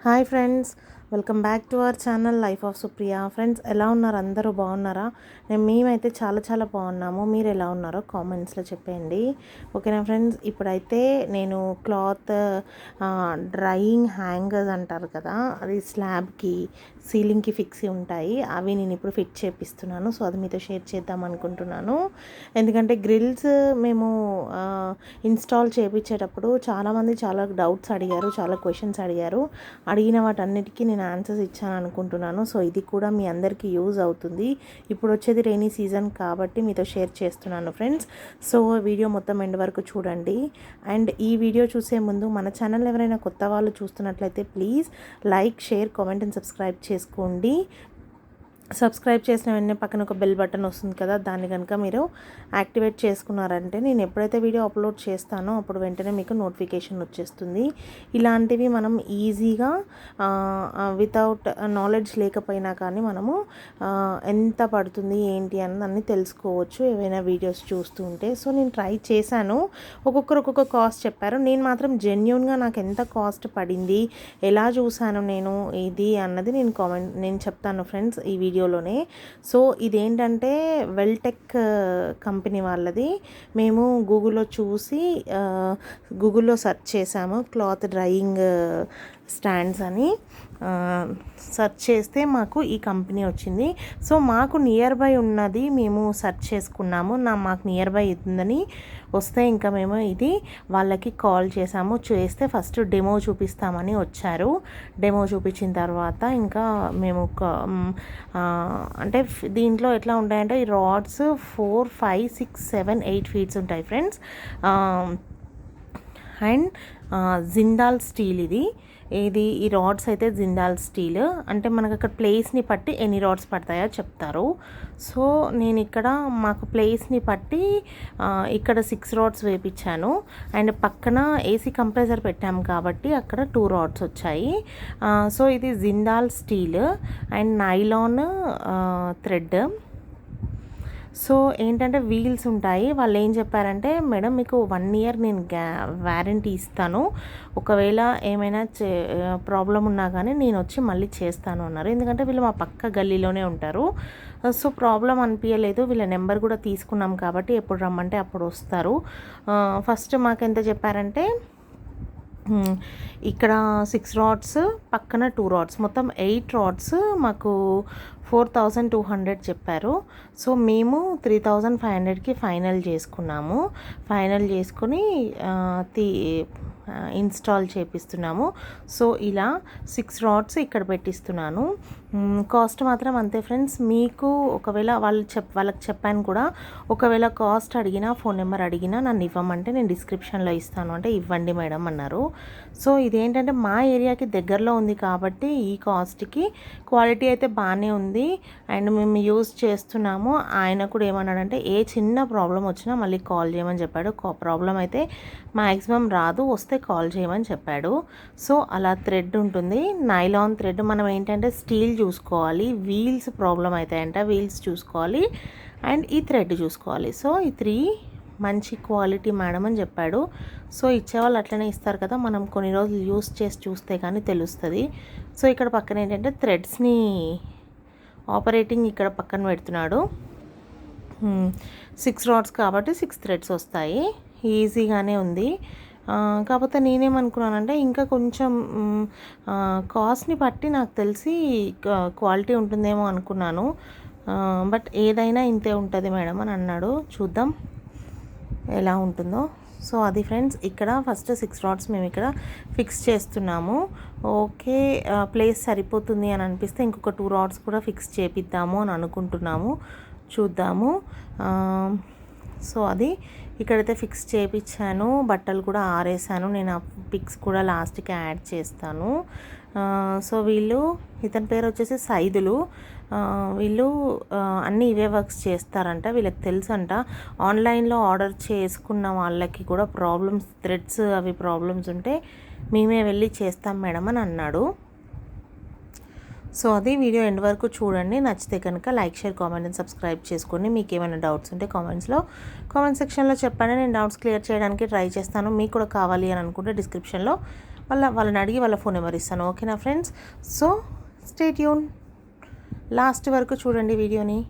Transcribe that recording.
Hi friends, welcome back to our channel life of Supriya. Friends, ఎలా ఉన్నారు? అందరూ బాగున్నారా? మేమైతే చాలా బాగున్నాము. మీరు ఎలా ఉన్నారో కామెంట్స్లో చెప్పండి. ఓకేనా ఫ్రెండ్స్? ఇప్పుడైతే నేను క్లాత్ డ్రైయింగ్ హ్యాంగర్స్ అంటారు కదా, అది స్లాబ్కి సీలింగ్కి ఫిక్స్ ఉంటాయి. అవి నేను ఇప్పుడు ఫిట్ చేపిస్తున్నాను. సో అది మీతో షేర్ చేద్దాం అనుకుంటున్నాను. ఎందుకంటే గ్రిల్స్ మేము ఇన్స్టాల్ చేయించేటప్పుడు చాలామంది చాలా డౌట్స్ అడిగారు, చాలా క్వశ్చన్స్ అడిగిన వాటన్నిటికీ నేను ఆన్సర్స్ ఇచ్చాను అనుకుంటున్నాను. సో ఇది కూడా మీ అందరికీ యూజ్ అవుతుంది. ఇప్పుడు వచ్చేది రైనీ సీజన్ కాబట్టి మీతో షేర్ చేస్తున్నాను ఫ్రెండ్స్. సో వీడియో మొత్తం ఎండ్ వరకు చూడండి. అండ్ ఈ వీడియో చూసే ముందు మన ఛానల్ ఎవరైనా కొత్త వాళ్ళు చూస్తున్నట్లయితే please like, share, comment and subscribe చేసుకోండి. సబ్స్క్రైబ్ చేసిన వెంటనే పక్కన ఒక బెల్ బటన్ వస్తుంది కదా, దాన్ని కనుక మీరు యాక్టివేట్ చేసుకున్నారంటే నేను ఎప్పుడైతే వీడియో అప్లోడ్ చేస్తానో అప్పుడు వెంటనే మీకు నోటిఫికేషన్ వచ్చేస్తుంది. ఇలాంటివి మనం ఈజీగా వితౌట్ నాలెడ్జ్ లేకపోయినా కానీ మనము ఎంత పడుతుంది ఏంటి అన్నీ తెలుసుకోవచ్చు ఏవైనా వీడియోస్ చూస్తూ ఉంటే. సో నేను ట్రై చేశాను. ఒక్కొక్కరు ఒక్కొక్క కాస్ట్ చెప్పారు. నేను మాత్రం జెన్యూన్గా నాకు ఎంత కాస్ట్ పడింది, ఎలా చూశాను నేను ఇది అన్నది నేను చెప్తాను ఫ్రెండ్స్ ఈ వీడియోలోనే. సో ఇదేంటంటే వెల్టెక్ కంపెనీ వాళ్ళది. మేము గూగుల్లో చూసి గూగుల్లో సెర్చ్ చేసాము క్లాత్ డ్రైయింగ్ స్టాండ్స్ అని. సెర్చ్ చేస్తే మాకు ఈ కంపెనీ వచ్చింది. సో మాకు నియర్ బై ఉన్నది మేము సెర్చ్ చేసుకున్నాము. మాకు నియర్ బై ఉందని వస్తే ఇంకా మేము ఇది వాళ్ళకి కాల్ చేస్తే ఫస్ట్ డెమో చూపిస్తామని వచ్చారు. డెమో చూపించిన తర్వాత ఇంకా మేము అంటే దీంట్లో ఎట్లా ఉంటాయంటే ఈ రాడ్స్ 4, 5, 6, 7, 8 ఫీట్స్ ఉంటాయి ఫ్రెండ్స్. అండ్ జిందాల్ స్టీల్ ఇది ఈ రాడ్స్ అయితే జిందాల్ స్టీల్. అంటే మనకు అక్కడ ప్లేస్ని బట్టి ఎన్ని రాడ్స్ పడతాయో చెప్తారు. సో నేను ఇక్కడ మాకు ప్లేస్ని బట్టి ఇక్కడ 6 రాడ్స్ వేపించాను. అండ్ పక్కన ఏసీ కంప్రెసర్ పెట్టాము కాబట్టి అక్కడ 2 రాడ్స్ వచ్చాయి. సో ఇది Jindal steel and nylon thread. So ఏంటంటే వీల్స్ ఉంటాయి. వాళ్ళు ఏం చెప్పారంటే, మేడం మీకు 1 ఇయర్ నేను వారంటీ ఇస్తాను, ఒకవేళ ఏమైనా ప్రాబ్లం ఉన్నా కానీ నేను వచ్చి మళ్ళీ చేస్తాను అన్నారు. ఎందుకంటే వీళ్ళు మా పక్క గల్లీలోనే ఉంటారు. సో ప్రాబ్లం అనిపించలేదు. వీళ్ళ నెంబర్ కూడా తీసుకున్నాం కాబట్టి ఎప్పుడు రమ్మంటే అప్పుడు వస్తారు. ఫస్ట్ మాకు ఎంత చెప్పారంటే, ఇక్కడ 6 రాడ్స్ పక్కన 2 రాడ్స్ మొత్తం 8 రాడ్స్ మాకు 4200 చెప్పారు. సో మేము 3500కి ఫైనల్ చేసుకున్నాము. ఫైనల్ చేసుకుని ఇన్స్టాల్ చేపిస్తున్నాము. సో ఇలా 6 రాడ్స్ ఇక్కడ పెట్టిస్తున్నాను. కాస్ట్ మాత్రం అంతే ఫ్రెండ్స్. మీకు ఒకవేళ వాళ్ళకి చెప్పాను కూడా, ఒకవేళ కాస్ట్ అడిగినా ఫోన్ నెంబర్ అడిగినా నన్ను ఇవ్వమంటే నేను డిస్క్రిప్షన్లో ఇస్తాను అంటే ఇవ్వండి మేడం అన్నారు. సో ఇదేంటంటే మా ఏరియాకి దగ్గరలో ఉంది కాబట్టి ఈ కాస్ట్కి క్వాలిటీ అయితే బాగానే ఉంది. అండ్ మేము యూజ్ చేస్తున్నాము. ఆయన కూడా ఏమన్నాడంటే ఏ చిన్న ప్రాబ్లం వచ్చినా మళ్ళీ కాల్ చేయమని చెప్పాడు. ప్రాబ్లం అయితే మ్యాక్సిమం రాదు, వస్తే కాల్ చేయమని చెప్పాడు. సో అలా థ్రెడ్ ఉంటుంది, నైలాన్ థ్రెడ్. మనం ఏంటంటే స్టీల్ చూసుకోవాలి, వీల్స్ ప్రాబ్లం అవుతాయంట, వీల్స్ చూసుకోవాలి అండ్ ఈ థ్రెడ్ చూసుకోవాలి. సో ఈ 3 మంచి క్వాలిటీ మేడం అని చెప్పాడు. సో ఇచ్చేవాళ్ళు అట్లనే ఇస్తారు కదా, మనం కొన్ని రోజులు యూస్ చేసి చూస్తే కానీ తెలుస్తుంది. సో ఇక్కడ పక్కన ఏంటంటే థ్రెడ్స్ని ఆపరేటింగ్ ఇక్కడ పక్కన పెడుతున్నాడు. 6 రాడ్స్ కాబట్టి 6 థ్రెడ్స్ వస్తాయి. ఈజీగానే ఉంది. కాకపోతే నేనేమనుకున్నానంటే ఇంకా కొంచెం కాస్ట్ని బట్టి నాకు తెలిసి క్వాలిటీ ఉంటుందేమో అనుకున్నాను. బట్ ఏదైనా ఇంతే ఉంటుంది మేడం అని అన్నాడు. చూద్దాం ఎలా ఉంటుందో. సో అది ఫ్రెండ్స్, ఇక్కడ ఫస్ట్ 6 రాడ్స్ మేము ఇక్కడ ఫిక్స్ చేస్తున్నాము. ఓకే, ప్లేస్ సరిపోతుంది అని అనిపిస్తే ఇంకొక 2 రాడ్స్ కూడా ఫిక్స్ చేపిద్దాము అని అనుకుంటున్నాము. చూద్దాము. సో అది ఇక్కడైతే ఫిక్స్ చేయించాను. బట్టలు కూడా ఆరేసాను. నేను ఆ పిక్స్ కూడా లాస్ట్కి యాడ్ చేస్తాను. సో ఇతని పేరు వచ్చేసి సైదులు. వీళ్ళు అన్నీ ఇవే వర్క్స్ చేస్తారంట. వీళ్ళకి తెలుసంట. ఆన్లైన్లో ఆర్డర్ చేసుకున్న వాళ్ళకి కూడా ప్రాబ్లమ్స్, థ్రెడ్స్ అవి ప్రాబ్లమ్స్ ఉంటే మేమే వెళ్ళి చేస్తాం మేడం అని అన్నాడు. సో అది వీడియో ఎండ్ వరకు చూడండి. నచ్చితే కనుక like, share, comment and subscribe చేసుకోండి. మీకు ఏమైనా డౌట్స్ ఉంటే కామెంట్ సెక్షన్లో చెప్పండి. నేను డౌట్స్ క్లియర్ చేయడానికి ట్రై చేస్తాను. మీకు కూడా కావాలి అని అనుకుంటే డిస్క్రిప్షన్లో వాళ్ళని అడిగి వాళ్ళ ఫోన్ నెంబర్ ఇస్తాను. ఓకేనా friends? So stay tune, last వరకు చూడండి వీడియోని.